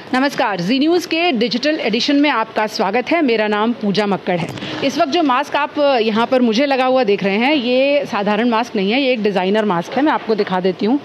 नमस्कार, जी न्यूज़ के digital addition में आपका स्वागत है। मेरा नाम पूजा मक्कड़ है। इस वक्त जो मास्क आप यहाँ पर मुझे लगा हुआ देख रहे हैं, ये साधारण मास्क नहीं है, ये एक डिज़ाइनर मास्क है। मैं आपको दिखा देती हूँ।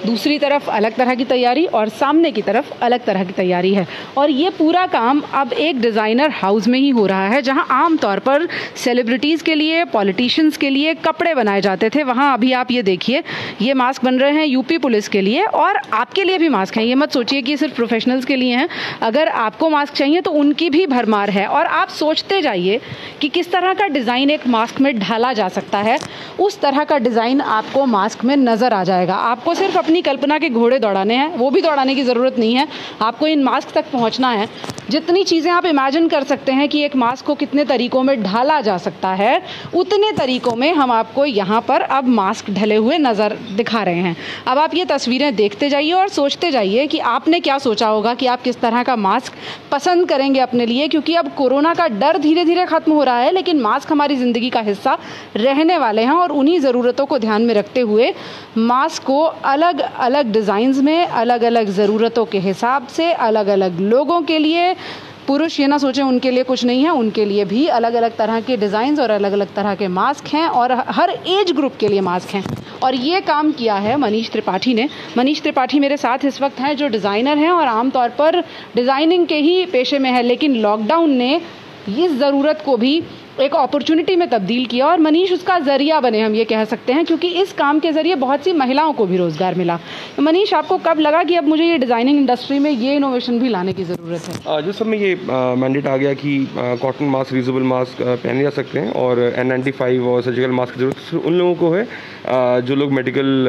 दूसरी तरफ अलग तरह की तैयारी और सामने की तरफ अलग तरह की तैयारी है। और ये पूरा काम अब एक डिज़ाइनर हाउस में ही हो रहा है, जहाँ आम तौर पर सेलिब्रिटीज़ के लिए, पॉलिटिशियंस के लिए कपड़े बनाए जाते थे। वहाँ अभी आप ये देखिए, ये मास्क बन रहे हैं यूपी पुलिस के लिए, और आपके लिए भी मास्क हैं। ये मत सोचिए कि सिर्फ प्रोफेशनल्स के लिए हैं। अगर आपको मास्क चाहिए तो उनकी भी भरमार है। और आप सोचते जाइए कि किस तरह का डिज़ाइन एक मास्क में ढाला जा सकता है, उस तरह का डिज़ाइन आपको मास्क में नज़र आ जाएगा। आपको सिर्फ अपनी कल्पना के घोड़े दौड़ाने हैं, वो भी दौड़ाने की ज़रूरत नहीं है। आपको इन मास्क तक पहुंचना है। जितनी चीज़ें आप इमेजिन कर सकते हैं कि एक मास्क को कितने तरीक़ों में ढाला जा सकता है, उतने तरीक़ों में हम आपको यहाँ पर अब मास्क ढले हुए नज़र दिखा रहे हैं। अब आप ये तस्वीरें देखते जाइए और सोचते जाइए कि आपने क्या सोचा होगा कि आप किस तरह का मास्क पसंद करेंगे अपने लिए, क्योंकि अब कोरोना का डर धीरे धीरे ख़त्म हो रहा है, लेकिन मास्क हमारी ज़िंदगी का हिस्सा रहने वाले हैं। और उन्हीं ज़रूरतों को ध्यान में रखते हुए मास्क को अलग अलग डिज़ाइंस में, अलग अलग ज़रूरतों के हिसाब से, अलग अलग लोगों के लिए, पुरुष ये ना सोचें उनके लिए कुछ नहीं है, उनके लिए भी अलग अलग तरह के डिज़ाइंस और अलग अलग तरह के मास्क हैं, और हर एज ग्रुप के लिए मास्क हैं। और ये काम किया है मनीष त्रिपाठी ने। मनीष त्रिपाठी मेरे साथ इस वक्त हैं, जो डिज़ाइनर हैं और आमतौर पर डिज़ाइनिंग के ही पेशे में है, लेकिन लॉकडाउन ने इस ज़रूरत को भी एक अपॉर्चुनिटी में तब्दील किया, और मनीष उसका ज़रिया बने, हम ये कह सकते हैं, क्योंकि इस काम के ज़रिए बहुत सी महिलाओं को भी रोज़गार मिला। मनीष, आपको कब लगा कि अब मुझे ये डिज़ाइनिंग इंडस्ट्री में ये इनोवेशन भी लाने की ज़रूरत है? जिस समय ये मैंडेट आ गया कि कॉटन मास्क, रीयूजेबल मास्क पहने जा सकते हैं, और N95 और सर्जिकल मास्क की ज़रूरत उन लोगों को है जो लोग मेडिकल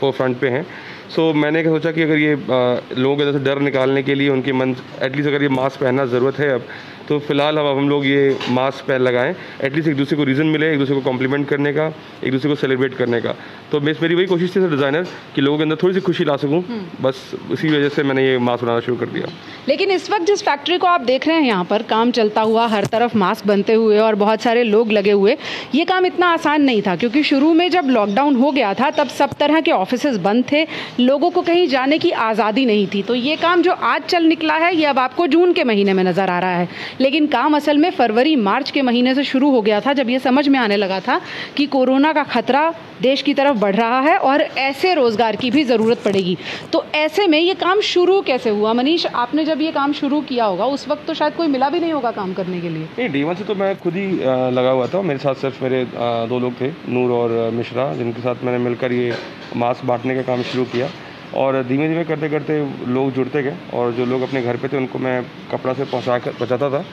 फ्रंट पे हैं। सो मैंने सोचा कि अगर ये लोगों के अंदर से डर निकालने के लिए उनके मन, एटलीस्ट अगर ये मास्क पहनना ज़रूरत है अब, तो फिलहाल हम लोग ये मास्क पहन लगाएं। एटलीस्ट एक दूसरे को रीज़न मिले, एक दूसरे को कॉम्प्लीमेंट करने का, एक दूसरे को सेलिब्रेट करने का। तो मेरी वही कोशिश थी एज डिज़ाइनर कि लोगों के अंदर थोड़ी सी खुशी ला सकूं। बस इसी वजह से मैंने ये मास्क बनाना शुरू कर दिया। लेकिन इस वक्त जिस फैक्ट्री को आप देख रहे हैं, यहाँ पर काम चलता हुआ, हर तरफ मास्क बनते हुए और बहुत सारे लोग लगे हुए, ये काम इतना आसान नहीं था, क्योंकि शुरू में जब लॉकडाउन हो गया था तब सब तरह के ऑफिसेज बंद थे, लोगों को कहीं जाने की आज़ादी नहीं थी। तो ये काम जो आज चल निकला है, ये अब आपको जून के महीने में नज़र आ रहा है, लेकिन काम असल में फरवरी मार्च के महीने से शुरू हो गया था, जब ये समझ में आने लगा था कि कोरोना का खतरा देश की तरफ बढ़ रहा है और ऐसे रोज़गार की भी ज़रूरत पड़ेगी। तो ऐसे में ये काम शुरू कैसे हुआ? मनीष, आपने जब ये काम शुरू किया होगा उस वक्त तो शायद कोई मिला भी नहीं होगा काम करने के लिए। नहीं, डे वन से तो मैं खुद ही लगा हुआ था। मेरे साथ सिर्फ मेरे दो लोग थे, नूर और मिश्रा, जिनके साथ मैंने मिलकर ये मास्क बांटने का काम शुरू किया। और धीमे धीमे करते करते लोग जुड़ते गए, और जो लोग अपने घर पे थे उनको मैं कपड़ा से पहुंचाता था,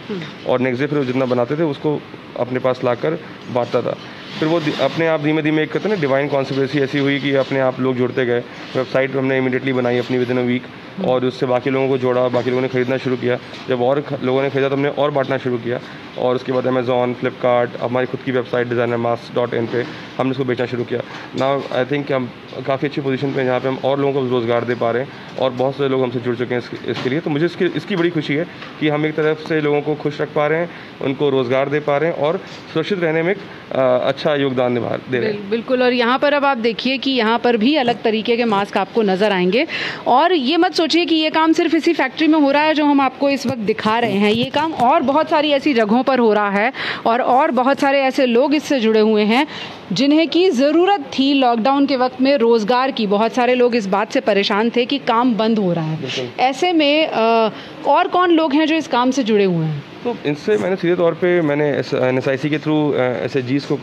और नेक्स्ट डे फिर जितना बनाते थे उसको अपने पास लाकर बांटता था। फिर वो अपने आप धीमे धीमे, एक कहते हैं ना, डिवाइन कॉन्स्पिरेसी ऐसी हुई कि अपने आप लोग जुड़ते गए। वेबसाइट हमने इमीडिएटली बनाई अपनी विद इन अ वीक, और उससे बाकी लोगों को जोड़ा, बाकी लोगों ने ख़रीदना शुरू किया। जब और लोगों ने ख़रीदा तो हमने और बांटना शुरू किया, और उसके बाद अमेज़ॉन, फ्लिपकार्ट, हमारी खुद की वेबसाइट designermask.in पे हमने उसको बेचना शुरू किया। नाउ आई थिंक हम काफ़ी अच्छी पोजीशन पे हैं, जहाँ पे हम और लोगों को रोज़गार दे पा रहे हैं, और बहुत सारे लोग हमसे जुड़ चुके हैं इसके लिए। तो मुझे इसकी बड़ी खुशी है कि हम एक तरफ से लोगों को खुश रख पा रहे हैं, उनको रोज़गार दे पा रहे हैं, और सुरक्षित रहने में एक अच्छा योगदान दे रहे हैं। बिल्कुल। और यहाँ पर अब आप देखिए कि यहाँ पर भी अलग तरीके के मास्क आपको नज़र आएंगे। और ये मत सोचिए कि ये काम सिर्फ इसी फैक्ट्री में हो रहा है जो हम आपको इस वक्त दिखा रहे हैं। ये काम और बहुत सारी ऐसी जगहों पर हो रहा है, और बहुत सारे ऐसे लोग इससे जुड़े हुए हैं जिन्हें की ज़रूरत थी लॉकडाउन के वक्त में रोज़गार की। बहुत सारे लोग इस बात से परेशान थे कि काम बंद हो रहा है। ऐसे में और कौन लोग हैं जो इस काम से जुड़े हुए हैं? तो इनसे मैंने सीधे तौर पे NSIC के थ्रू SHGs को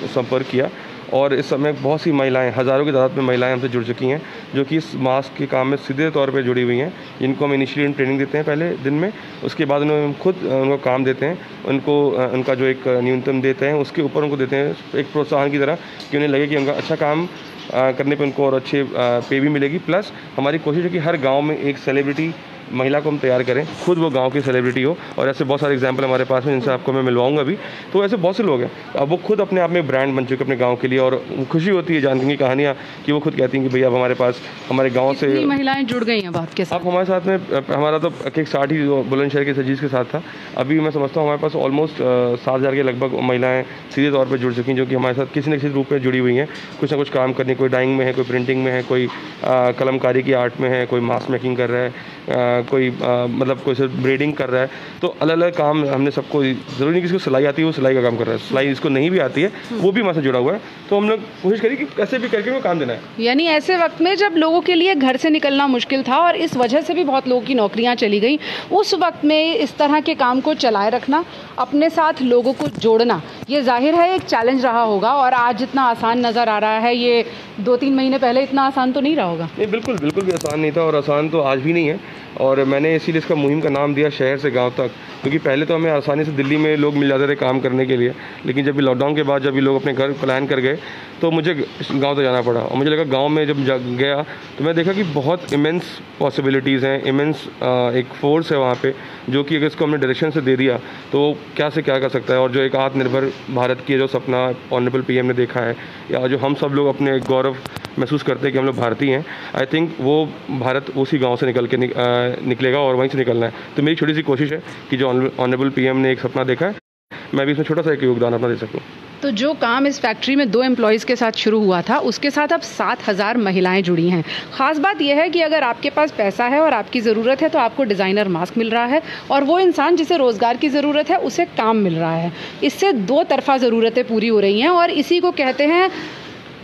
संपर्क किया, और इस समय बहुत सी महिलाएं, हज़ारों की तादाद में महिलाएं हमसे जुड़ चुकी हैं, जो कि इस मास्क के काम में सीधे तौर पे जुड़ी हुई हैं। इनको हम इनिशियली ट्रेनिंग देते हैं पहले दिन में, उसके बाद उन्हें खुद उनको काम देते हैं, उनको उनका जो एक न्यूनतम देते हैं उसके ऊपर उनको देते हैं एक प्रोत्साहन की तरह, कि उन्हें लगे कि उनका अच्छा काम करने पे उनको और अच्छे पे भी मिलेगी। प्लस हमारी कोशिश है कि हर गांव में एक सेलिब्रिटी महिला को हम तैयार करें, खुद वो गाँव की सेलिब्रिटी हो। और ऐसे बहुत सारे एग्जाम्पल हमारे पास में जिनसे आपको मैं मिलवाऊंगा भी। तो ऐसे बहुत से लोग हैं, अब वो खुद अपने आप में ब्रांड बन चुके अपने गाँव के लिए, और खुशी होती है जानने की कहानियाँ कि वो खुद कहती हैं कि भैया अब हमारे पास हमारे गाँव से महिलाएं जुड़ गई हैं बात के साथ। अब हमारे साथ में हमारा तो एक स्टार्ट ही बुलंदशहर के सजीज के साथ था। अभी मैं समझता हूँ हमारे पास ऑलमोस्ट 7,000 के लगभग महिलाएं सीधे तौर पर जुड़ चुकी हैं, जो कि हमारे साथ किसी न किसी रूप में जुड़ी हुई हैं, कुछ ना कुछ काम करने। कोई डाइंग में है, कोई प्रिंटिंग में है, कोई कलमकारी की आर्ट में है, कोई मास्क मेकिंग कर रहा है, कोई मतलब कोई सिर्फ ब्रीडिंग कर रहा है। तो अलग अलग काम हमने सबको, ज़रूरी नहीं किसी को सिलाई आती है वो सिलाई का काम कर रहा है, सिलाई जिसको नहीं भी आती है वो भी हमारे से जुड़ा हुआ है। तो हम लोग कोशिश करी कि कैसे भी करके वो काम देना है। यानी ऐसे वक्त में जब लोगों के लिए घर से निकलना मुश्किल था और इस वजह से भी बहुत लोगों की नौकरियां चली गई, उस वक्त में इस तरह के काम को चलाए रखना, अपने साथ लोगों को जोड़ना, ये जाहिर है एक चैलेंज रहा होगा। और आज जितना आसान नज़र आ रहा है, ये 2-3 महीने पहले इतना आसान तो नहीं रहा होगा। नहीं, बिल्कुल बिल्कुल भी आसान नहीं था, और आसान तो आज भी नहीं है। और मैंने इसीलिए इसका मुहिम का नाम दिया शहर से गांव तक, क्योंकि पहले तो हमें आसानी से दिल्ली में लोग मिल जाते थे काम करने के लिए, लेकिन जब भी लॉकडाउन के बाद जब भी लोग अपने घर प्लान कर गए तो मुझे गांव तक जाना पड़ा। और मुझे लगा गांव में जब गया तो मैं देखा कि बहुत इमेंस पॉसिबिलिटीज़ हैं, इमेंस एक फोर्स है वहाँ पे, जो कि अगर इसको हमने डायरेक्शन से दे दिया तो वो क्या से क्या कर सकता है। और जो एक आत्मनिर्भर भारत की जो सपना ऑनरेबल पीएम ने देखा है, या जो हम सब लोग अपने गौरव महसूस करते हैं कि हम लोग भारतीय हैं, आई थिंक वो भारत उसी गांव से निकल के निकलेगा और वहीं से निकलना है। तो मेरी छोटी सी कोशिश है कि जो ऑनरेबल पीएम ने एक सपना देखा है, मैं भी इसमें छोटा सा एक योगदान अपना दे सकूँ। तो जो काम इस फैक्ट्री में 2 एम्प्लॉयज़ के साथ शुरू हुआ था, उसके साथ अब 7,000 महिलाएं जुड़ी हैं। ख़ास बात यह है कि अगर आपके पास पैसा है और आपकी ज़रूरत है तो आपको डिज़ाइनर मास्क मिल रहा है, और वो इंसान जिसे रोज़गार की ज़रूरत है उसे काम मिल रहा है। इससे 2 तरफ़ा ज़रूरतें पूरी हो रही हैं, और इसी को कहते हैं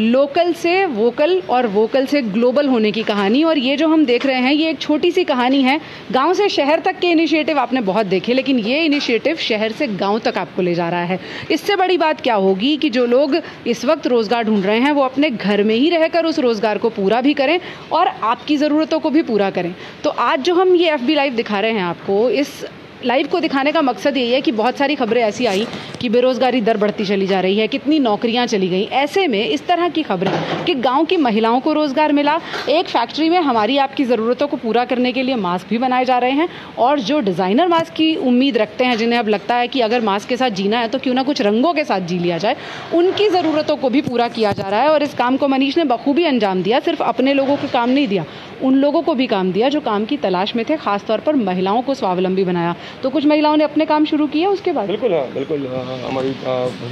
लोकल से वोकल और वोकल से ग्लोबल होने की कहानी। और ये जो हम देख रहे हैं ये एक छोटी सी कहानी है। गांव से शहर तक के इनिशिएटिव आपने बहुत देखे, लेकिन ये इनिशिएटिव शहर से गांव तक आपको ले जा रहा है। इससे बड़ी बात क्या होगी कि जो लोग इस वक्त रोज़गार ढूंढ रहे हैं वो अपने घर में ही रहकर उस रोज़गार को पूरा भी करें और आपकी ज़रूरतों को भी पूरा करें। तो आज जो हम ये FB लाइव दिखा रहे हैं आपको, इस लाइव को दिखाने का मकसद यही है कि बहुत सारी खबरें ऐसी आई कि बेरोज़गारी दर बढ़ती चली जा रही है, कितनी नौकरियां चली गई। ऐसे में इस तरह की खबरें कि गांव की महिलाओं को रोज़गार मिला, एक फैक्ट्री में हमारी आपकी ज़रूरतों को पूरा करने के लिए मास्क भी बनाए जा रहे हैं, और जो डिज़ाइनर मास्क की उम्मीद रखते हैं, जिन्हें अब लगता है कि अगर मास्क के साथ जीना है तो क्यों ना कुछ रंगों के साथ जी लिया जाए, उनकी ज़रूरतों को भी पूरा किया जा रहा है। और इस काम को मनीष ने बखूबी अंजाम दिया। सिर्फ अपने लोगों को काम नहीं दिया, उन लोगों को भी काम दिया जो काम की तलाश में थे, खासतौर पर महिलाओं को स्वावलंबी बनाया। तो कुछ महिलाओं ने अपने काम शुरू किया उसके बाद। बिल्कुल, हाँ बिल्कुल। हमारी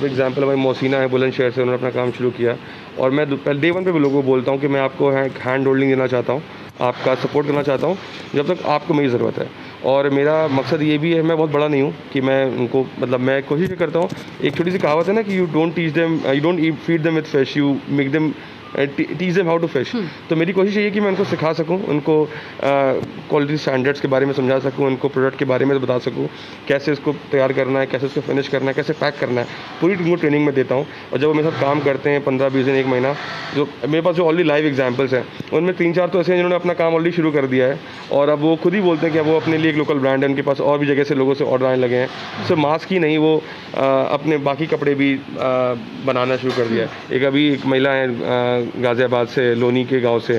एग्जाम्पल हमारी मोहसिना है बुलंदशहर से, उन्होंने अपना काम शुरू किया। और मैं पहले डे 1 पे भी लोगों को बोलता हूँ कि मैं आपको हैंड होल्डिंग देना चाहता हूँ, आपका सपोर्ट करना चाहता हूँ जब तक आपको मेरी ज़रूरत है। और मेरा मकसद ये भी है, मैं बहुत बड़ा नहीं हूँ कि मैं उनको, मतलब मैं कोशिश करता हूँ, एक छोटी सी कहावत है ना कि you don't feed them with fish, you make them teach them how to fish. तो मेरी कोशिश ये है कि मैं उनको सिखा सकूं, उनको क्वालिटी स्टैंडर्ड्स के बारे में समझा सकूं, उनको प्रोडक्ट के बारे में बता सकूं, कैसे इसको तैयार करना है, कैसे इसको फिनिश करना है, कैसे पैक करना है, पूरी उनको ट्रेनिंग में देता हूं। और जब वो मेरे साथ काम करते हैं 15-20 दिन, 1 महीना, जो मेरे पास जो ऑलरेडी लाइव एग्जाम्पल्स हैं उनमें 3-4 तो ऐसे हैं जिन्होंने अपना काम ऑलरेडी शुरू कर दिया है, और अब वो खुद ही बोलते हैं कि अब वो अपने लिए एक लोकल ब्रांड है, उनके पास और भी जगह से लोगों से ऑर्डर आने लगे हैं। सिर्फ मास्क ही नहीं, वो अपने बाकी कपड़े भी बनाना शुरू कर दिया है। एक अभी एक महिला है गाज़ियाबाद से, लोनी के गांव से,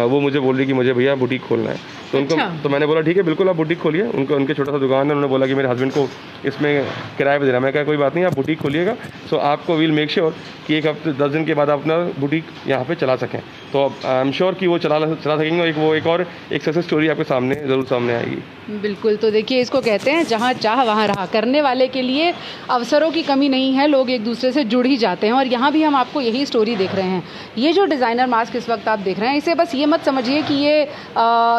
वो मुझे बोल रही कि मुझे भैया बुटीक खोलना है। तो उनको, तो मैंने बोला ठीक है बिल्कुल आप बुटीक खोलिए। उनके छोटा सा दुकान है, उन्होंने बोला कि मेरे हस्बैंड को इसमें किराए पे देना। मैं कहा कोई बात नहीं, आप बुटीक खोलिएगा, सो आपको विल मेक श्योर कि 1 हफ्ते 10 दिन के बाद आप अपना बुटीक यहाँ पे चला सकें। तो आई एम श्योर कि वो चला सकेंगे। एक सक्सेस स्टोरी आपके सामने ज़रूर सामने आएगी। बिल्कुल। तो देखिए, इसको कहते हैं जहाँ चाह वहाँ रहा। करने वाले के लिए अवसरों की कमी नहीं है, लोग एक दूसरे से जुड़ ही जाते हैं। और यहाँ भी हम आपको यही स्टोरी देख रहे हैं। ये जो डिज़ाइनर मास्क इस वक्त आप देख रहे हैं, इसे बस ये मत समझिए कि ये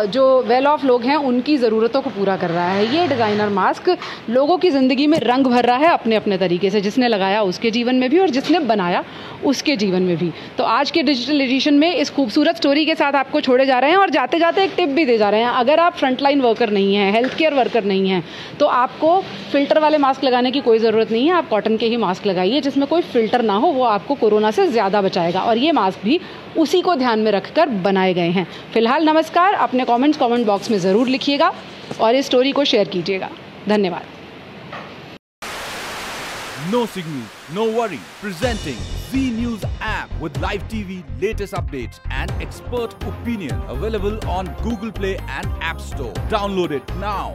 जो वेल ऑफ लोग हैं उनकी ज़रूरतों को पूरा कर रहा है। ये डिज़ाइनर मास्क लोगों की ज़िंदगी में रंग भर रहा है अपने अपने तरीके से, जिसने लगाया उसके जीवन में भी और जिसने बनाया उसके जीवन में भी। तो आज के डिजिटल एडिशन में इस खूबसूरत स्टोरी के साथ आपको छोड़े जा रहे हैं, और जाते जाते एक टिप भी दे जा रहे हैं। अगर आप फ्रंटलाइन वर्कर नहीं हैं, हेल्थ केयर वर्कर नहीं हैं, तो आपको फ़िल्टर वाले मास्क लगाने की कोई ज़रूरत नहीं है। आप कॉटन के ही मास्क लगाइए जिसमें कोई फ़िल्टर ना हो, वो आपको कोरोना से ज़्यादा बचाएगा। और ये मास्क भी उसी को ध्यान में रखकर बनाए गए हैं। फिलहाल नमस्कार। अपने कमेंट बॉक्स में ज़रूर लिखिएगा और इस स्टोरी को शेयर कीजिएगा। धन्यवाद। No signal, no worry. Presenting Z News app with live TV, latest updates and expert opinion. Available on Google Play and App Store. Download it now.